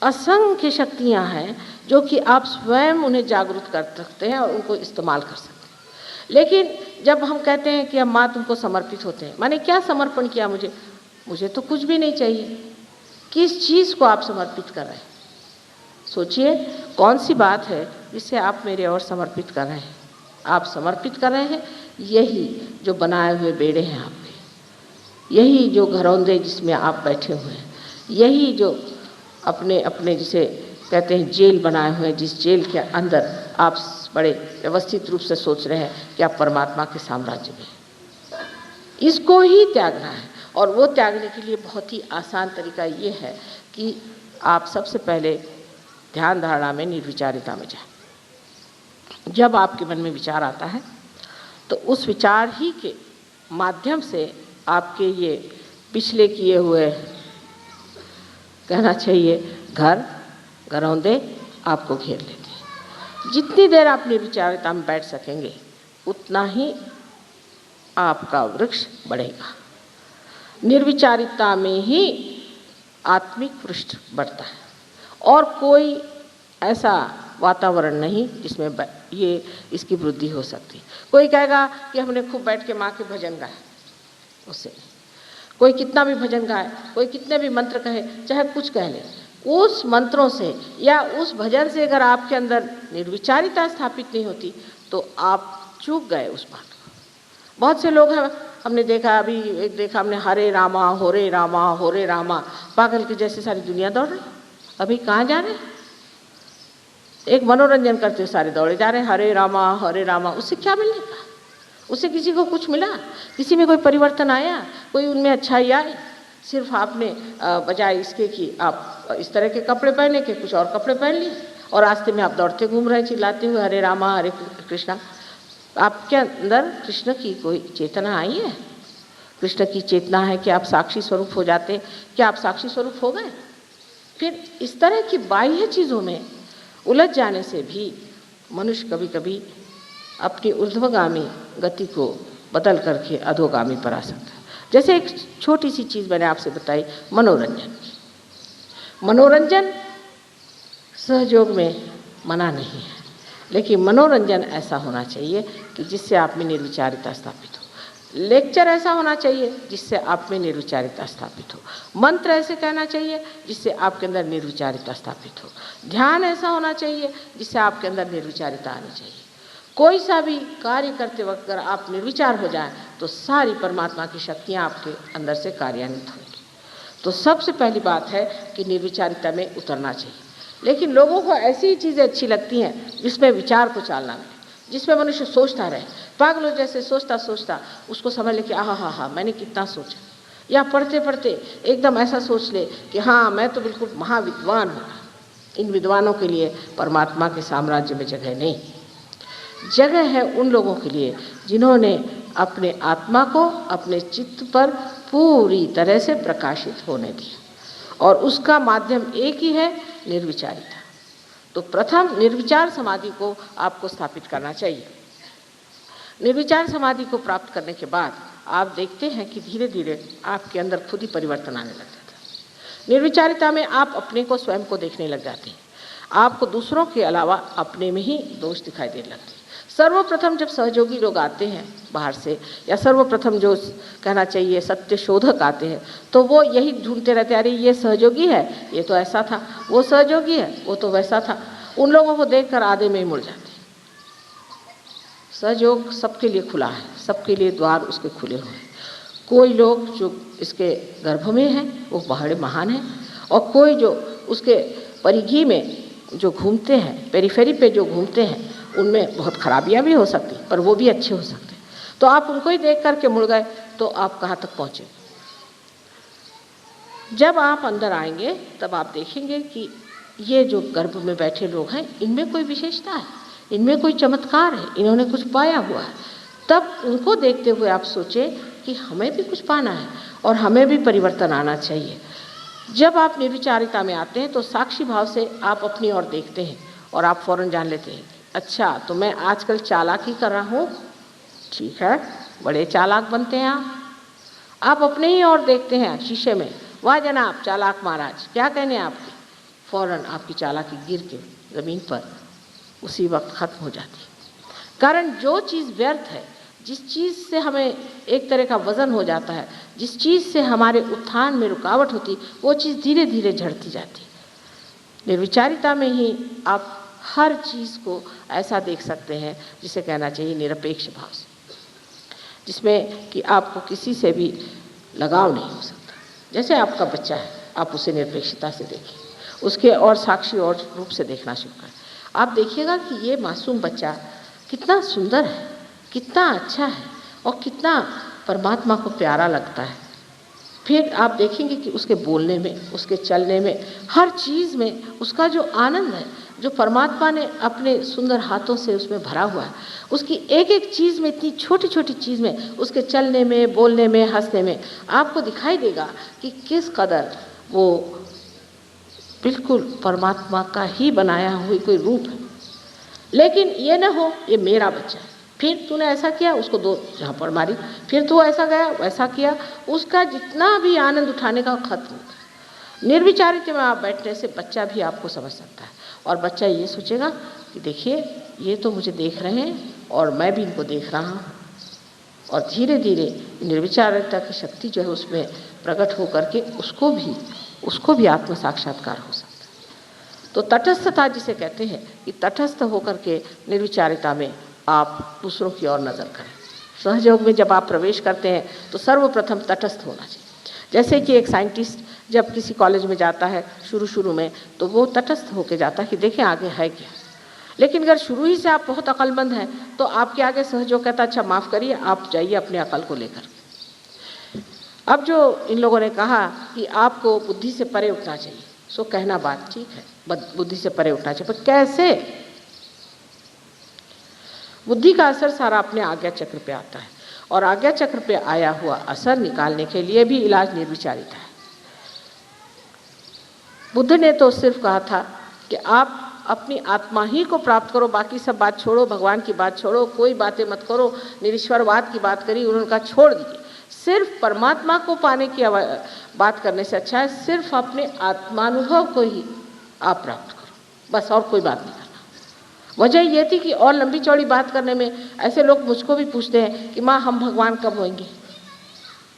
असंख्य शक्तियाँ हैं जो कि आप स्वयं उन्हें जागरूक कर सकते हैं और उनको इस्तेमाल कर सकते हैं। लेकिन जब हम कहते हैं कि हम माँ तुमको समर्पित होते हैं, माने क्या समर्पण किया मुझे? मुझे तो कुछ भी नहीं चाहिए। किस चीज़ को आप समर्पित कर रहे हैं? सोचिए, कौन सी बात है जिससे आप मेरे और समर्पित कर रहे हैं? आप समर्पित कर रहे हैं यही जो बनाए हुए बेड़े हैं आपके, यही जो घरौंदे जिसमें आप बैठे हुए हैं, यही जो अपने अपने जिसे कहते हैं जेल बनाए हुए हैं, जिस जेल के अंदर आप बड़े व्यवस्थित रूप से सोच रहे हैं कि आप परमात्मा के साम्राज्य में, इसको ही त्यागना है। और वो त्यागने के लिए बहुत ही आसान तरीका ये है कि आप सबसे पहले ध्यान धारणा में निर्विचारिता में जाएं। जब आपके मन में विचार आता है तो उस विचार ही के माध्यम से आपके ये पिछले किए हुए, कहना चाहिए, घरौंदे आपको घेर लेते हैं। जितनी देर आप निर्विचारिता में बैठ सकेंगे उतना ही आपका वृक्ष बढ़ेगा। निर्विचारिता में ही आत्मिक वृक्ष बढ़ता है और कोई ऐसा वातावरण नहीं जिसमें ये इसकी वृद्धि हो सकती। कोई कहेगा कि हमने खूब बैठ के माँ के भजन गाए, उससे कोई कितना भी भजन गाए, कोई कितने भी मंत्र कहे, चाहे कुछ कह ले, उस मंत्रों से या उस भजन से अगर आपके अंदर निर्विचारिता स्थापित नहीं होती तो आप चूक गए उस बात को। बहुत से लोग हैं, हमने देखा, अभी एक देखा हमने, हरे रामा होरे रामा होरे रामा, पागल के जैसे सारी दुनिया दौड़ रही। अभी कहाँ जा रहे? एक मनोरंजन करते हुए सारे दौड़े जा रहे हैं, हरे रामा। उससे क्या मिलने का? उससे किसी को कुछ मिला? किसी में कोई परिवर्तन आया? कोई उनमें अच्छाई आई? सिर्फ आपने बजाय इसके कि आप इस तरह के कपड़े पहने के कुछ और कपड़े पहन लिए और रास्ते में आप दौड़ते घूम रहे हैं चिल्लाते हुए हरे रामा हरे कृष्णा। आपके अंदर कृष्ण की कोई चेतना आई है? कृष्ण की चेतना है कि आप साक्षी स्वरूप हो जाते, क्या आप साक्षी स्वरूप हो गए? फिर इस तरह की बाह्य चीज़ों में उलझ जाने से भी मनुष्य कभी कभी अपनी ऊर्ध्वगामी गति को बदल करके अधोगामी पर आ सकता है। जैसे एक छोटी सी चीज़ मैंने आपसे बताई, मनोरंजन सहयोग में मना नहीं है, लेकिन मनोरंजन ऐसा होना चाहिए कि जिससे आप में निर्विचारिता स्थापित हो। लेक्चर ऐसा होना चाहिए जिससे आप में निर्विचारिता स्थापित हो। मंत्र ऐसे कहना चाहिए जिससे आपके अंदर निर्विचारिता स्थापित हो। ध्यान ऐसा होना चाहिए जिससे आपके अंदर निर्विचारिता आनी चाहिए। कोई सा भी कार्य करते वक्त अगर आप निर्विचार हो जाएं तो सारी परमात्मा की शक्तियाँ आपके अंदर से कार्यान्वित होंगी। तो सबसे पहली बात है कि निर्विचारिता में उतरना चाहिए। लेकिन लोगों को ऐसी ही चीज़ें अच्छी लगती हैं जिसमें विचार को चालना मिले, जिसमें मनुष्य सोचता रहे, पागलों जैसे सोचता सोचता उसको समझ ले कि हाँ मैंने कितना सोचा, या पढ़ते पढ़ते एकदम ऐसा सोच ले कि हाँ मैं तो बिल्कुल महाविद्वान हूँ। इन विद्वानों के लिए परमात्मा के साम्राज्य में जगह नहीं। जगह है उन लोगों के लिए जिन्होंने अपने आत्मा को अपने चित्त पर पूरी तरह से प्रकाशित होने दिया, और उसका माध्यम एक ही है, निर्विचारिता। तो प्रथम निर्विचार समाधि को आपको स्थापित करना चाहिए। निर्विचार समाधि को प्राप्त करने के बाद आप देखते हैं कि धीरे धीरे आपके अंदर खुद ही परिवर्तन आने लग जाता है। निर्विचारिता में आप अपने को स्वयं को देखने लग जाते हैं। आपको दूसरों के अलावा अपने में ही दोष दिखाई देने लगते हैं। सर्वप्रथम जब सहयोगी लोग आते हैं बाहर से, या सर्वप्रथम जो कहना चाहिए सत्य शोधक आते हैं, तो वो यही ढूंढते रहते हैं, अरे ये सहयोगी है, ये तो ऐसा था, वो सहयोगी है, वो तो वैसा था। उन लोगों को देखकर आधे में ही मुड़ जाते हैं। सहयोग सबके लिए खुला है, सबके लिए द्वार उसके खुले हुए हैं। कोई लोग जो इसके गर्भ में हैं वो बड़े महान हैं, और कोई जो उसके परिधि में जो घूमते हैं, पेरीफेरी पे जो घूमते हैं, उनमें बहुत खराबियां भी हो सकती, पर वो भी अच्छे हो सकते हैं। तो आप उनको ही देख करके मुड़ गए तो आप कहाँ तक पहुँचे? जब आप अंदर आएंगे तब आप देखेंगे कि ये जो गर्भ में बैठे लोग हैं इनमें कोई विशेषता है, इनमें कोई चमत्कार है, इन्होंने कुछ पाया हुआ है। तब उनको देखते हुए आप सोचें कि हमें भी कुछ पाना है और हमें भी परिवर्तन आना चाहिए। जब आप निर्विचारिता में आते हैं तो साक्षी भाव से आप अपनी ओर देखते हैं और आप फौरन जान लेते हैं, अच्छा तो मैं आजकल चालाकी कर रहा हूँ, ठीक है, बड़े चालाक बनते हैं आप अपने ही ओर देखते हैं शीशे में, वाह जनाब चालाक महाराज, क्या कहने हैं आपके, फ़ौरन आपकी चालाकी गिर के ज़मीन पर उसी वक्त ख़त्म हो जाती है। कारण जो चीज़ व्यर्थ है, जिस चीज़ से हमें एक तरह का वज़न हो जाता है, जिस चीज़ से हमारे उत्थान में रुकावट होती, वो चीज़ धीरे धीरे झड़ती जाती है। निर्विचारिता में ही आप हर चीज़ को ऐसा देख सकते हैं, जिसे कहना चाहिए निरपेक्ष भाव से, जिसमें कि आपको किसी से भी लगाव नहीं हो सकता। जैसे आपका बच्चा है, आप उसे निरपेक्षता से देखिए, उसके और साक्षी और रूप से देखना शुरू करें। आप देखिएगा कि ये मासूम बच्चा कितना सुंदर है, कितना अच्छा है और कितना परमात्मा को प्यारा लगता है। फिर आप देखेंगे कि उसके बोलने में, उसके चलने में, हर चीज़ में उसका जो आनंद है, जो परमात्मा ने अपने सुंदर हाथों से उसमें भरा हुआ है, उसकी एक एक चीज़ में, इतनी छोटी छोटी चीज़ में, उसके चलने में, बोलने में, हंसने में आपको दिखाई देगा कि किस कदर वो बिल्कुल परमात्मा का ही बनाया हुआ कोई रूप है। लेकिन ये न हो ये मेरा बच्चा है, फिर तूने ऐसा किया, उसको 2 झापड़ मारी, फिर तू ऐसा गया, वैसा किया, उसका जितना भी आनंद उठाने का खत्म। निर्विचारिता में आप बैठने से बच्चा भी आपको समझ सकता है और बच्चा ये सोचेगा कि देखिए ये तो मुझे देख रहे हैं और मैं भी इनको देख रहा हूँ, और धीरे धीरे निर्विचारिता की शक्ति जो है उसमें प्रकट होकर के उसको भी आत्म साक्षात्कार हो सकता है। तो तटस्थता जिसे कहते हैं कि तटस्थ होकर के निर्विचारिता में आप दूसरों की ओर नज़र करें। सहयोग में जब आप प्रवेश करते हैं तो सर्वप्रथम तटस्थ होना चाहिए। जैसे कि एक साइंटिस्ट जब किसी कॉलेज में जाता है शुरू में, तो वो तटस्थ होकर जाता है कि देखें आगे है क्या। लेकिन अगर शुरू ही से आप बहुत अक्लमंद हैं तो आपके आगे सहयोग कहता अच्छा माफ़ करिए, आप जाइए अपने अकल को लेकर। अब जो इन लोगों ने कहा कि आपको बुद्धि से परे उठना चाहिए, सो कहना बात ठीक है, बुद्धि से परे उठना चाहिए, पर कैसे? बुद्धि का असर सारा अपने आज्ञा चक्र पे आता है और आज्ञा चक्र पे आया हुआ असर निकालने के लिए भी इलाज निर्विचारिता है। बुद्ध ने तो सिर्फ कहा था कि आप अपनी आत्मा ही को प्राप्त करो, बाकी सब बात छोड़ो, भगवान की बात छोड़ो, कोई बातें मत करो, निरीश्वरवाद की बात करी उन्होंने कहा छोड़ दीजिए। सिर्फ परमात्मा को पाने की बात करने से अच्छा है सिर्फ अपने आत्मानुभव को ही आप प्राप्त करो, बस और कोई बात नहीं करना। वजह ये थी कि और लंबी चौड़ी बात करने में ऐसे लोग मुझको भी पूछते हैं कि माँ हम भगवान कब होंगे?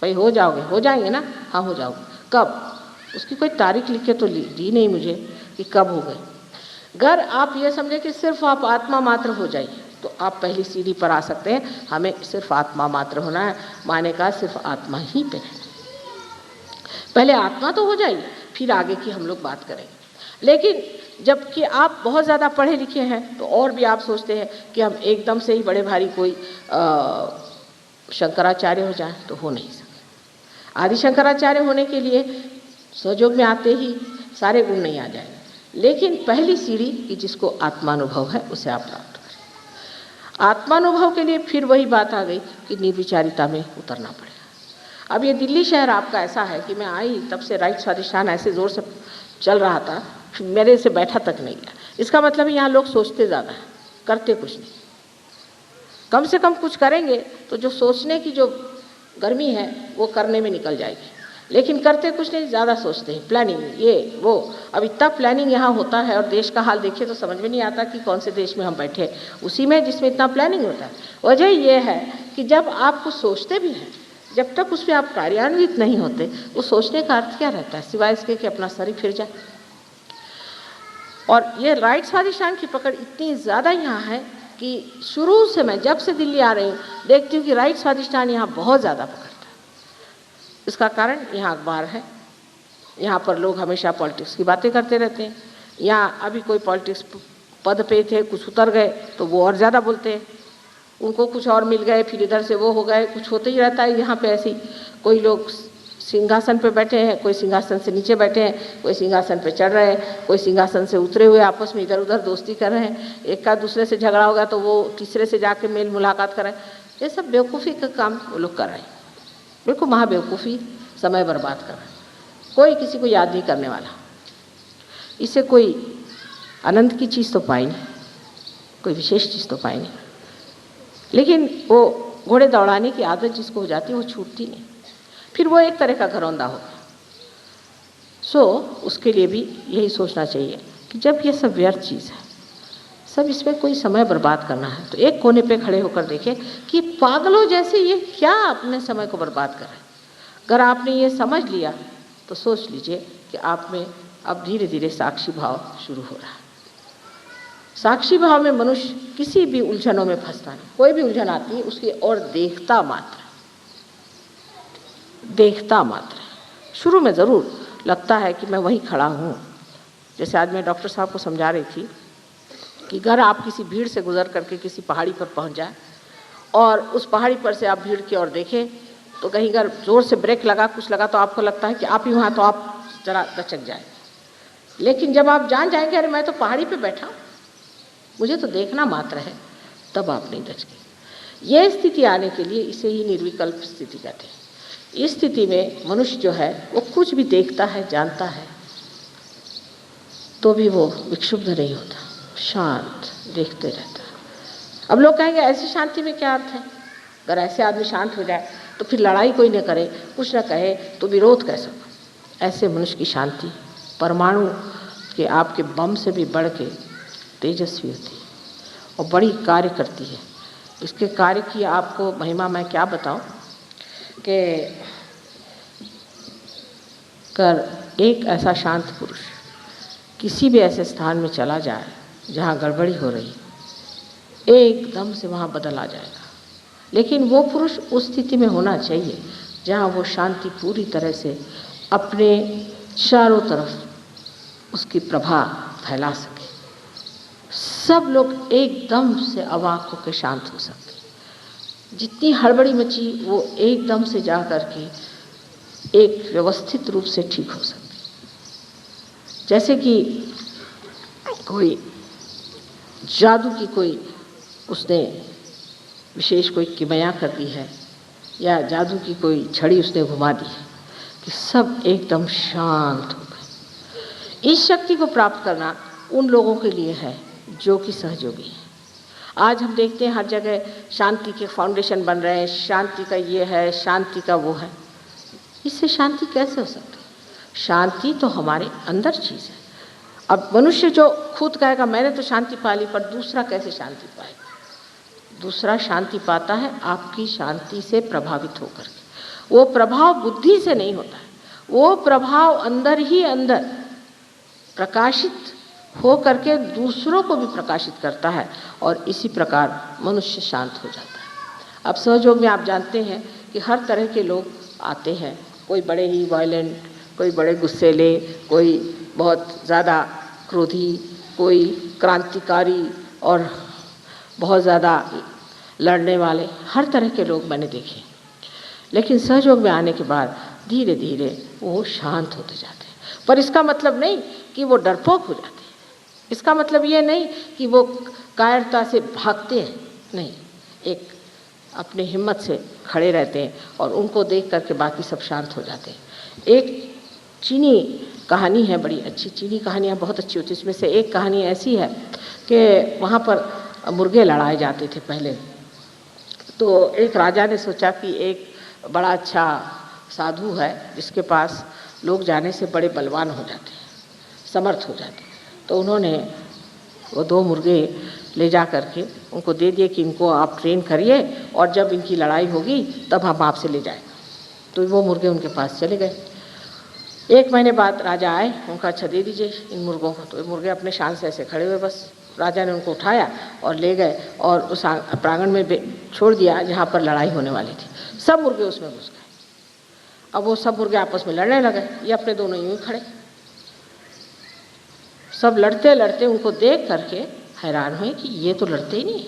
भाई हो जाओगे, हो जाएंगे ना? हाँ हो जाओगे। कब? उसकी कोई तारीख लिख के तो दी नहीं मुझे कि कब हो गए। अगर आप ये समझे कि सिर्फ आप आत्मा मात्र हो जाइए तो आप पहली सीढ़ी पर आ सकते हैं। हमें सिर्फ आत्मा मात्र होना है, माने का सिर्फ आत्मा ही पे रहना। पहले आत्मा तो हो जाइए, फिर आगे की हम लोग बात करेंगे। लेकिन जबकि आप बहुत ज़्यादा पढ़े लिखे हैं तो और भी आप सोचते हैं कि हम एकदम से ही बड़े भारी कोई शंकराचार्य हो जाए, तो हो नहीं सकता। आदि शंकराचार्य होने के लिए सहयोग में आते ही सारे गुण नहीं आ जाएंगे, लेकिन पहली सीढ़ी कि जिसको आत्मानुभव है उसे आप प्राप्त करें। आत्मानुभव के लिए फिर वही बात आ गई कि निर्विचारिता में उतरना पड़ेगा। अब ये दिल्ली शहर आपका ऐसा है कि मैं आई तब से राइट स्वाधिष्ठान ऐसे ज़ोर से चल रहा था, मेरे से बैठा तक नहीं गया। इसका मतलब यहाँ लोग सोचते ज़्यादा हैं, करते कुछ नहीं। कम से कम कुछ करेंगे तो जो सोचने की जो गर्मी है वो करने में निकल जाएगी, लेकिन करते कुछ नहीं, ज़्यादा सोचते हैं, प्लानिंग ये वो। अब इतना प्लानिंग यहाँ होता है और देश का हाल देखिए तो समझ में नहीं आता कि कौन से देश में हम बैठे, उसी में जिसमें इतना प्लानिंग होता है। वजह ये है कि जब आप कुछ सोचते भी हैं, जब तक उस पर आप कार्यान्वित नहीं होते, उस सोचने का अर्थ क्या रहता है सिवाय इसके कि अपना शरीर फिर जाए। और ये राइट स्वाधिष्ठान की पकड़ इतनी ज़्यादा यहाँ है कि शुरू से मैं जब से दिल्ली आ रही हूँ देखती हूँ कि राइट स्वाधिष्ठान यहाँ बहुत ज़्यादा पकड़ता है। इसका कारण यहाँ अखबार है, यहाँ पर लोग हमेशा पॉलिटिक्स की बातें करते रहते हैं। यहाँ अभी कोई पॉलिटिक्स पद पे थे, कुछ उतर गए तो वो और ज़्यादा बोलते हैं, उनको कुछ और मिल गए, फिर इधर से वो हो गए, कुछ होते ही रहता है यहाँ पे। ऐसे ही कोई लोग सिंहासन पे बैठे हैं, कोई सिंहासन से नीचे बैठे हैं, कोई सिंहासन पे चढ़ रहे हैं, कोई सिंहासन से उतरे हुए आपस में इधर उधर दोस्ती कर रहे हैं। एक का दूसरे से झगड़ा होगा तो वो तीसरे से जाके मेल मुलाकात कर रहे हैं। ये सब बेवकूफ़ी का काम वो लोग कर रहे हैं, बिल्कुल महा बेवकूफ़ी, समय बर्बाद कर रहे हैं। कोई किसी को याद नहीं करने वाला, इससे कोई आनंद की चीज़ तो पाई नहीं, कोई विशेष चीज़ तो पाई नहीं। लेकिन वो घोड़े दौड़ाने की आदत जिसको हो जाती है वो छूटती नहीं, फिर वो एक तरह का घरौंदा होगा। उसके लिए भी यही सोचना चाहिए कि जब ये सब व्यर्थ चीज़ है, सब इसमें कोई समय बर्बाद करना है, तो एक कोने पे खड़े होकर देखें कि पागलों जैसे ये क्या अपने समय को बर्बाद कर रहे हैं। अगर आपने ये समझ लिया तो सोच लीजिए कि आप में अब धीरे धीरे साक्षी भाव शुरू हो रहा है। साक्षी भाव में मनुष्य किसी भी उलझनों में फंसता नहीं। कोई भी उलझन आती है उसकी और देखता मात्र है। शुरू में ज़रूर लगता है कि मैं वहीं खड़ा हूँ। जैसे आज मैं डॉक्टर साहब को समझा रही थी कि अगर आप किसी भीड़ से गुजर करके किसी पहाड़ी पर पहुँच जाए और उस पहाड़ी पर से आप भीड़ की ओर देखें तो कहीं अगर ज़ोर से ब्रेक लगा, कुछ लगा, तो आपको लगता है कि आप ही वहाँ, तो आप ज़रा दचक जाएंगे। लेकिन जब आप जान जाएंगे अरे मैं तो पहाड़ी पे बैठा हूँ, मुझे तो देखना मात्र है, तब आप नहीं दचके। ये स्थिति आने के लिए इसे ही निर्विकल्प स्थिति कहते हैं। इस स्थिति में मनुष्य जो है वो कुछ भी देखता है, जानता है, तो भी वो विक्षुब्ध नहीं होता, शांत देखते रहता है। अब लोग कहेंगे ऐसी शांति में क्या अर्थ है? अगर ऐसे आदमी शांत हो जाए तो फिर लड़ाई कोई न करे, कुछ न कहे, तो विरोध कैसे होगा? ऐसे मनुष्य की शांति परमाणु के आपके बम से भी बढ़ के तेजस्वी होती है और बड़ी कार्य करती है। इसके कार्य की आपको महिमा मैं क्या बताऊं कि एक ऐसा शांत पुरुष किसी भी ऐसे स्थान में चला जाए जहाँ गड़बड़ी हो रही, एकदम से वहाँ बदल आ जाएगा। लेकिन वो पुरुष उस स्थिति में होना चाहिए जहाँ वो शांति पूरी तरह से अपने चारों तरफ उसकी प्रभा फैला सके। सब लोग एकदम से अवाक होकर शांत हो सकते। जितनी हड़बड़ी मची वो एकदम से जा कर के एक व्यवस्थित रूप से ठीक हो सकती। जैसे कि कोई जादू की कोई उसने विशेष कोई किमया कर दी है या जादू की कोई छड़ी उसने घुमा दी है कि सब एकदम शांत हो गए। इस शक्ति को प्राप्त करना उन लोगों के लिए है जो कि सहयोगी है। आज हम देखते हैं हर जगह शांति के फाउंडेशन बन रहे हैं, शांति का ये है, शांति का वो है। इससे शांति कैसे हो सकती है? शांति तो हमारे अंदर चीज़ है। अब मनुष्य जो खुद कहेगा मैंने तो शांति पा ली, पर दूसरा कैसे शांति पाएगा? दूसरा शांति पाता है आपकी शांति से प्रभावित होकर के। वो प्रभाव बुद्धि से नहीं होता है, वो प्रभाव अंदर ही अंदर प्रकाशित हो करके दूसरों को भी प्रकाशित करता है और इसी प्रकार मनुष्य शांत हो जाता है। अब सहयोग में आप जानते हैं कि हर तरह के लोग आते हैं, कोई बड़े ही वायलेंट, कोई बड़े गुस्सेले, कोई बहुत ज़्यादा क्रोधी, कोई क्रांतिकारी और बहुत ज़्यादा लड़ने वाले, हर तरह के लोग मैंने देखे। लेकिन सहयोग में आने के बाद धीरे धीरे वो शांत होते जाते हैं। पर इसका मतलब नहीं कि वो डरपोक हो जाते हैं, इसका मतलब ये नहीं कि वो कायरता से भागते हैं, नहीं, एक अपने हिम्मत से खड़े रहते हैं और उनको देख करके बाकी सब शांत हो जाते हैं। एक चीनी कहानी है, बड़ी अच्छी, चीनी कहानियाँ बहुत अच्छी होती है। इसमें से एक कहानी ऐसी है कि वहाँ पर मुर्गे लड़ाए जाते थे पहले। तो एक राजा ने सोचा कि एक बड़ा अच्छा साधु है जिसके पास लोग जाने से बड़े बलवान हो जाते हैं, समर्थ हो जाते हैं। तो उन्होंने वो 2 मुर्गे ले जा करके उनको दे दिए कि इनको आप ट्रेन करिए और जब इनकी लड़ाई होगी तब हम आपसे ले जाएंगे। तो वो मुर्गे उनके पास चले गए। 1 महीने बाद राजा आए, उनका अच्छा दे दीजिए इन मुर्गों को। तो मुर्गे अपने शान से ऐसे खड़े हुए, बस राजा ने उनको उठाया और ले गए और उस प्रांगण में छोड़ दिया जहाँ पर लड़ाई होने वाली थी। सब मुर्गे उसमें घुस गए। अब वो सब मुर्गे आपस में लड़ने लगे, ये अपने दोनों यूँ ही खड़े। सब लड़ते लड़ते उनको देख करके हैरान हुए कि ये तो लड़ते ही नहीं।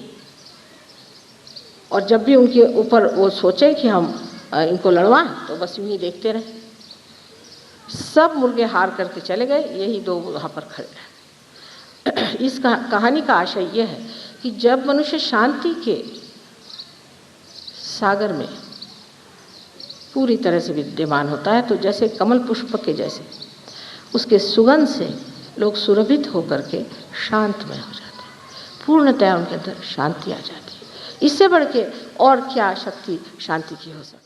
और जब भी उनके ऊपर वो सोचे कि हम इनको लड़वाएं तो बस यूँ ही देखते रहे। सब मुर्गे हार करके चले गए, यही 2 वहाँ पर खड़े रहे। इस कहानी का आशय यह है कि जब मनुष्य शांति के सागर में पूरी तरह से विद्यमान होता है तो जैसे कमल पुष्प के जैसे उसके सुगंध से लोग सुरभित होकर के शांतमय हो जाते हैं, पूर्णतया उनके अंदर शांति आ जाती है। इससे बढ़ के और क्या शक्ति शांति की हो सकती है?